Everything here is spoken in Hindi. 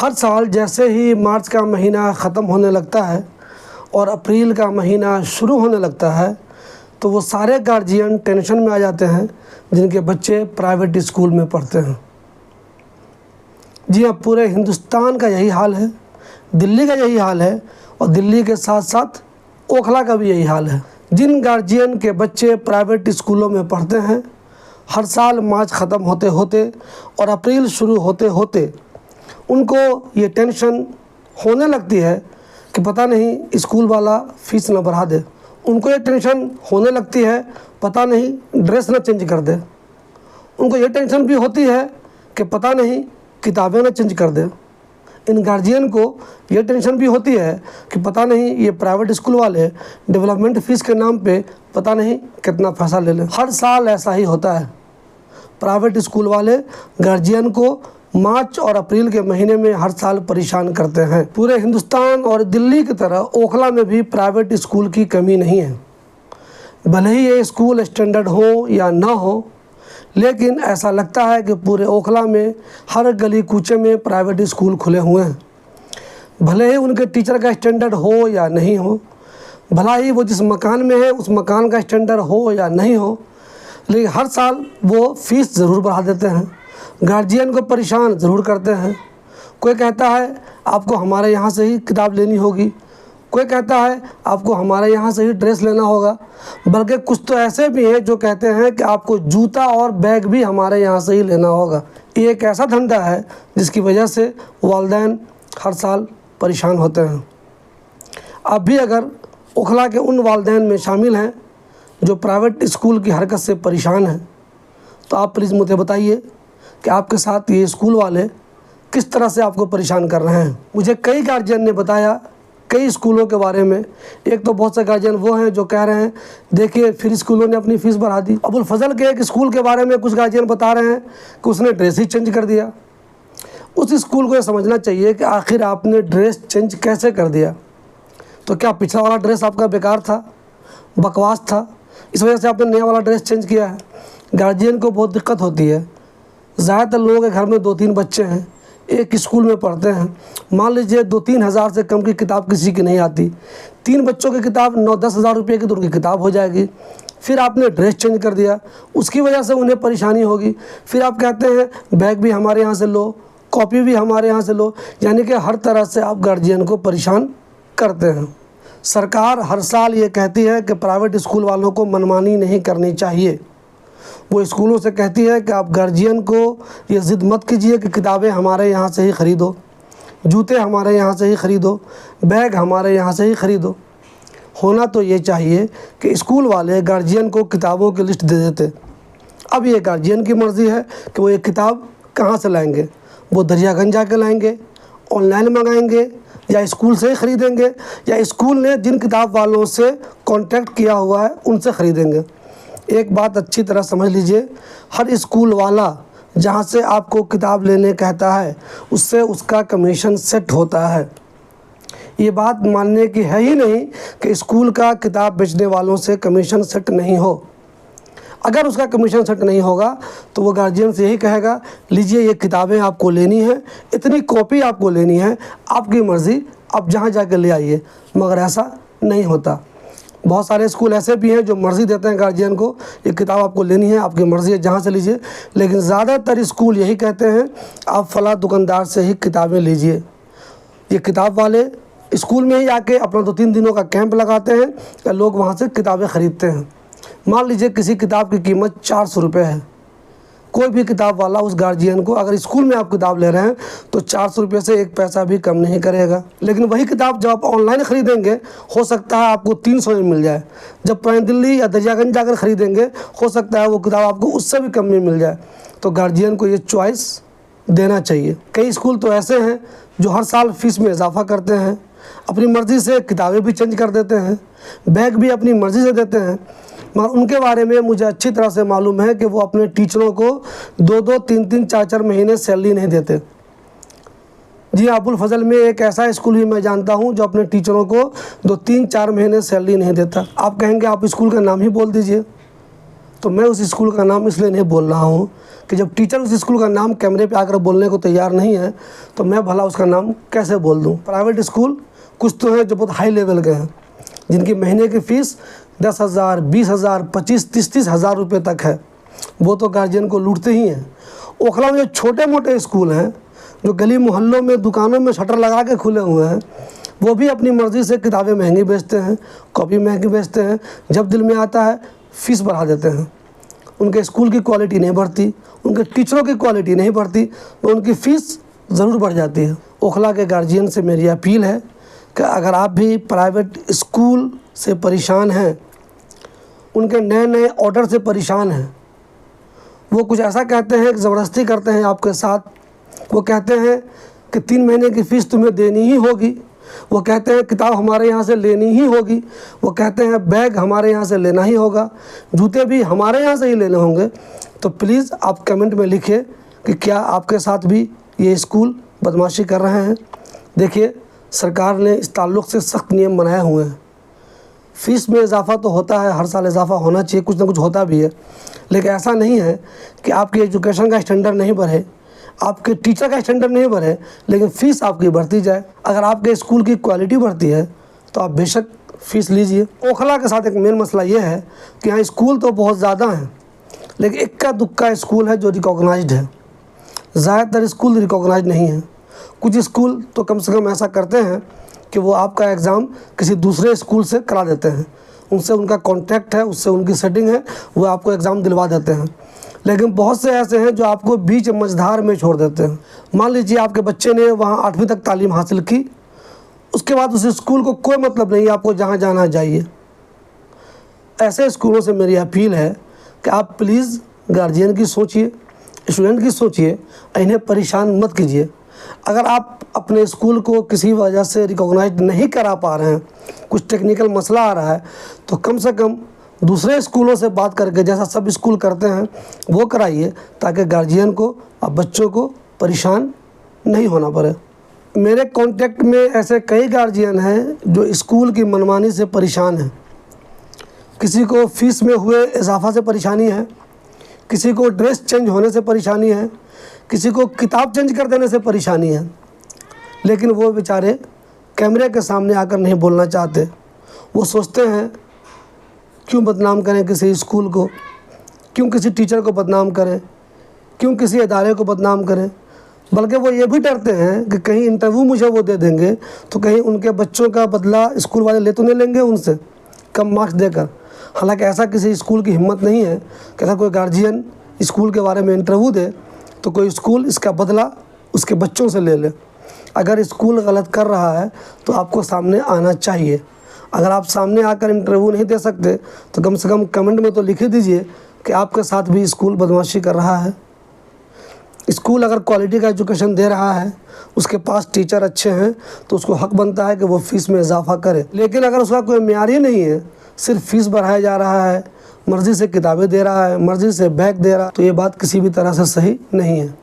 हर साल जैसे ही मार्च का महीना ख़त्म होने लगता है और अप्रैल का महीना शुरू होने लगता है तो वो सारे गार्जियन टेंशन में आ जाते हैं जिनके बच्चे प्राइवेट स्कूल में पढ़ते हैं। जी हाँ, पूरे हिंदुस्तान का यही हाल है, दिल्ली का यही हाल है और दिल्ली के साथ साथ ओखला का भी यही हाल है। जिन गार्जियन के बच्चे प्राइवेट स्कूलों में पढ़ते हैं, हर साल मार्च ख़त्म होते होते और अप्रैल शुरू होते होते उनको ये टेंशन होने लगती है कि पता नहीं स्कूल वाला फ़ीस न बढ़ा दे। उनको ये टेंशन होने लगती है पता नहीं ड्रेस न चेंज कर दे। उनको ये टेंशन भी होती है कि पता नहीं किताबें न चेंज कर दे। इन गार्जियन को ये टेंशन भी होती है कि पता नहीं ये प्राइवेट स्कूल वाले डेवलपमेंट फ़ीस के नाम पे पता नहीं कितना पैसा ले लें। हर साल ऐसा ही होता है। प्राइवेट स्कूल वाले गार्जियन को मार्च और अप्रैल के महीने में हर साल परेशान करते हैं। पूरे हिंदुस्तान और दिल्ली की तरह ओखला में भी प्राइवेट स्कूल की कमी नहीं है। भले ही ये स्कूल स्टैंडर्ड हो या ना हो, लेकिन ऐसा लगता है कि पूरे ओखला में हर गली कूचे में प्राइवेट स्कूल खुले हुए हैं। भले ही उनके टीचर का स्टैंडर्ड हो या नहीं हो, भला ही वो जिस मकान में है उस मकान का स्टैंडर्ड हो या नहीं हो, लेकिन हर साल वो फ़ीस ज़रूर बढ़ा देते हैं, गार्जियन को परेशान ज़रूर करते हैं। कोई कहता है आपको हमारे यहाँ से ही किताब लेनी होगी, कोई कहता है आपको हमारे यहाँ से ही ड्रेस लेना होगा, बल्कि कुछ तो ऐसे भी हैं जो कहते हैं कि आपको जूता और बैग भी हमारे यहाँ से ही लेना होगा। ये एक ऐसा धंधा है जिसकी वजह से वालिदैन हर साल परेशान होते हैं। आप भी अगर ओखला के उन वालिदैन में शामिल हैं जो प्राइवेट स्कूल की हरकत से परेशान हैं, तो आप प्लीज़ मुझे बताइए कि आपके साथ ये स्कूल वाले किस तरह से आपको परेशान कर रहे हैं। मुझे कई गार्जियन ने बताया कई स्कूलों के बारे में। एक तो बहुत से गार्जियन वो हैं जो कह रहे हैं देखिए फिर स्कूलों ने अपनी फ़ीस बढ़ा दी। अबुल फजल के एक स्कूल के बारे में कुछ गार्जियन बता रहे हैं कि उसने ड्रेस ही चेंज कर दिया। उस स्कूल को ये समझना चाहिए कि आखिर आपने ड्रेस चेंज कैसे कर दिया। तो क्या पिछला वाला ड्रेस आपका बेकार था, बकवास था, इस वजह से आपने नया वाला ड्रेस चेंज किया है? गार्जियन को बहुत दिक्कत होती है। ज़्यादातर लोगों के घर में 2-3 बच्चे हैं, एक स्कूल में पढ़ते हैं। मान लीजिए 2-3 हज़ार से कम की किताब किसी की नहीं आती। 3 बच्चों की किताब 9-10 हज़ार रुपये की तो उनकी किताब हो जाएगी। फिर आपने ड्रेस चेंज कर दिया, उसकी वजह से उन्हें परेशानी होगी। फिर आप कहते हैं बैग भी हमारे यहाँ से लो, कॉपी भी हमारे यहाँ से लो, यानी कि हर तरह से आप गार्जियन को परेशान करते हैं। सरकार हर साल ये कहती है कि प्राइवेट स्कूल वालों को मनमानी नहीं करनी चाहिए। वो स्कूलों से कहती है कि आप गार्जियन को ये ज़िद मत कीजिए कि किताबें हमारे यहाँ से ही ख़रीदो, जूते हमारे यहाँ से ही ख़रीदो, बैग हमारे यहाँ से ही ख़रीदो। होना तो ये चाहिए कि स्कूल वाले गार्जियन को किताबों की लिस्ट दे देते। अब ये गार्जियन की मर्ज़ी है कि वो ये किताब कहाँ से लाएंगे। वो दरियागंज जाके लाएंगे, ऑनलाइन मंगाएंगे, या स्कूल से ही ख़रीदेंगे, या स्कूल ने जिन किताब वालों से कॉन्टैक्ट किया हुआ है उनसे ख़रीदेंगे। एक बात अच्छी तरह समझ लीजिए, हर स्कूल वाला जहाँ से आपको किताब लेने कहता है उससे उसका कमीशन सेट होता है। ये बात मानने की है ही नहीं कि स्कूल का किताब बेचने वालों से कमीशन सेट नहीं हो। अगर उसका कमीशन सेट नहीं होगा तो वो गार्जियन से यही कहेगा लीजिए ये किताबें आपको लेनी है, इतनी कॉपी आपको लेनी है, आपकी मर्ज़ी, आप जहाँ जाके ले आइए। मगर ऐसा नहीं होता। बहुत सारे स्कूल ऐसे भी हैं जो मर्ज़ी देते हैं गार्जियन को, ये किताब आपको लेनी है, आपकी मर्ज़ी है, जहाँ से लीजिए। लेकिन ज़्यादातर स्कूल यही कहते हैं आप फ़लाँ दुकानदार से ही किताबें लीजिए। ये किताब वाले स्कूल में ही आके अपना 2-3 दिनों का कैंप लगाते हैं या लोग वहाँ से किताबें ख़रीदते हैं। मान लीजिए किसी किताब की कीमत 400 रुपये है। कोई भी किताब वाला उस गार्जियन को, अगर स्कूल में आप किताब ले रहे हैं तो 400 रुपये से 1 पैसा भी कम नहीं करेगा। लेकिन वही किताब जब आप ऑनलाइन ख़रीदेंगे हो सकता है आपको 300 में मिल जाए। जब पुरानी दिल्ली या दरियागंज जाकर ख़रीदेंगे हो सकता है वो किताब आपको उससे भी कम में मिल जाए। तो गार्जियन को ये चॉइस देना चाहिए। कई स्कूल तो ऐसे हैं जो हर साल फ़ीस में इजाफ़ा करते हैं, अपनी मर्ज़ी से किताबें भी चेंज कर देते हैं, बैग भी अपनी मर्ज़ी से देते हैं। मगर उनके बारे में मुझे अच्छी तरह से मालूम है कि वो अपने टीचरों को 2-2, 3-3, 4-4 महीने सैलरी नहीं देते। जी, अबुल फजल में एक ऐसा स्कूल भी मैं जानता हूं जो अपने टीचरों को 2-3-4 महीने सैलरी नहीं देता। आप कहेंगे आप स्कूल का नाम ही बोल दीजिए, तो मैं उस स्कूल का नाम इसलिए नहीं बोल रहा हूँ कि जब टीचर उस स्कूल का नाम कैमरे पे आकर बोलने को तैयार नहीं है तो मैं भला उसका नाम कैसे बोल दूँ। प्राइवेट स्कूल कुछ तो हैं जो बहुत हाई लेवल के हैं, जिनकी महीने की फ़ीस 10,000, 20,000, 25-30 हज़ार रुपये तक है, वो तो गार्जियन को लूटते ही हैं। ओखला में जो छोटे मोटे स्कूल हैं जो गली मोहल्लों में दुकानों में शटर लगा के खुले हुए हैं, वो भी अपनी मर्ज़ी से किताबें महंगी बेचते हैं, कॉपी महंगी बेचते हैं। जब दिल में आता है फ़ीस बढ़ा देते हैं। उनके स्कूल की क्वालिटी नहीं बढ़ती, उनके टीचरों की क्वालिटी नहीं बढ़ती, तो उनकी फ़ीस ज़रूर बढ़ जाती है। ओखला के गार्जियन से मेरी अपील है कि अगर आप भी प्राइवेट स्कूल से परेशान हैं, उनके नए नए ऑर्डर से परेशान हैं, वो कुछ ऐसा कहते हैं कि ज़बरदस्ती करते हैं आपके साथ, वो कहते हैं कि 3 महीने की फ़ीस तुम्हें देनी ही होगी, वो कहते हैं किताब हमारे यहाँ से लेनी ही होगी, वो कहते हैं बैग हमारे यहाँ से लेना ही होगा, जूते भी हमारे यहाँ से ही लेने होंगे। तो प्लीज़ आप कमेंट में लिखिए कि क्या आपके साथ भी ये स्कूल बदमाशी कर रहे हैं। देखिए, सरकार ने इस ताल्लुक़ से सख्त नियम बनाए हुए हैं। फ़ीस में इजाफ़ा तो होता है, हर साल इजाफ़ा होना चाहिए, कुछ ना कुछ होता भी है, लेकिन ऐसा नहीं है कि आपकी एजुकेशन का स्टैंडर्ड नहीं बढ़े, आपके टीचर का स्टैंडर्ड नहीं बढ़े, लेकिन फ़ीस आपकी बढ़ती जाए। अगर आपके स्कूल की क्वालिटी बढ़ती है तो आप बेशक फ़ीस लीजिए। ओखला के साथ एक मेन मसला ये है कि यहाँ स्कूल तो बहुत ज़्यादा हैं, लेकिन इक्का दुक्का स्कूल है जो रिकॉग्नाइज्ड है। ज़्यादातर स्कूल रिकॉग्नाइज्ड नहीं है। कुछ स्कूल तो कम से कम ऐसा करते हैं कि वो आपका एग्ज़ाम किसी दूसरे स्कूल से करा देते हैं, उनसे उनका कॉन्टैक्ट है, उससे उनकी सेटिंग है, वो आपको एग्ज़ाम दिलवा देते हैं। लेकिन बहुत से ऐसे हैं जो आपको बीच मझधार में छोड़ देते हैं। मान लीजिए आपके बच्चे ने वहाँ 8वीं तक तालीम हासिल की, उसके बाद उस स्कूल को कोई मतलब नहीं, आपको जहाँ जाना जाइए। ऐसे स्कूलों से मेरी अपील है कि आप प्लीज़ गार्जियन की सोचिए, स्टूडेंट की सोचिए, इन्हें परेशान मत कीजिए। अगर आप अपने स्कूल को किसी वजह से रिकॉग्नाइज नहीं करा पा रहे हैं, कुछ टेक्निकल मसला आ रहा है, तो कम से कम दूसरे स्कूलों से बात करके, जैसा सब स्कूल करते हैं, वो कराइए, ताकि गार्जियन को और बच्चों को परेशान नहीं होना पड़े। मेरे कांटेक्ट में ऐसे कई गार्जियन हैं जो स्कूल की मनमानी से परेशान हैं। किसी को फ़ीस में हुए इजाफा से परेशानी है, किसी को ड्रेस चेंज होने से परेशानी है, किसी को किताब चेंज कर देने से परेशानी है, लेकिन वो बेचारे कैमरे के सामने आकर नहीं बोलना चाहते। वो सोचते हैं क्यों बदनाम करें किसी स्कूल को, क्यों किसी टीचर को बदनाम करें, क्यों किसी इदारे को बदनाम करें, बल्कि वो ये भी डरते हैं कि कहीं इंटरव्यू मुझे वो दे देंगे तो कहीं उनके बच्चों का बदला स्कूल वाले ले तो नहीं लेंगे उनसे कम मार्क्स देकर। हालांकि ऐसा किसी स्कूल की हिम्मत नहीं है कि अगर कोई गार्जियन स्कूल के बारे में इंटरव्यू दे तो कोई स्कूल इसका बदला उसके बच्चों से ले ले। अगर स्कूल गलत कर रहा है तो आपको सामने आना चाहिए। अगर आप सामने आकर इंटरव्यू नहीं दे सकते तो कम से कम कमेंट में तो लिख दीजिए कि आपके साथ भी स्कूल बदमाशी कर रहा है। स्कूल अगर क्वालिटी का एजुकेशन दे रहा है, उसके पास टीचर अच्छे हैं, तो उसको हक बनता है कि वो फ़ीस में इजाफा करे। लेकिन अगर उसका कोई मेयार ही नहीं है, सिर्फ फ़ीस बढ़ाया जा रहा है, मर्ज़ी से किताबें दे रहा है, मर्ज़ी से बैग दे रहा है, तो ये बात किसी भी तरह से सही नहीं है।